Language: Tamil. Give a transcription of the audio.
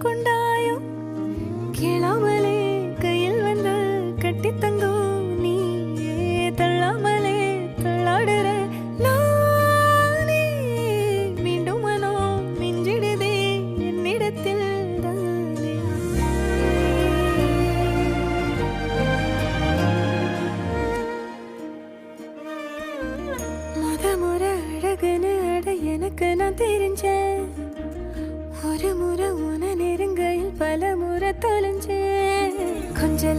கொண்டாயோ கேளாமலே கையில் வந்து கட்டி தங்கும் நீயே தள்ளாமலே தள்ளாடுற நானே மீண்டும் மனோ மிஞ்சிடுதே என்னிடத்தில் தானே முறை அழகுன்னு அட எனக்கு நான் தெரிஞ்சேன் ஒரு முறை உன நெருங்கையில் பல முறை தொலைஞ்சேன் கொஞ்சம்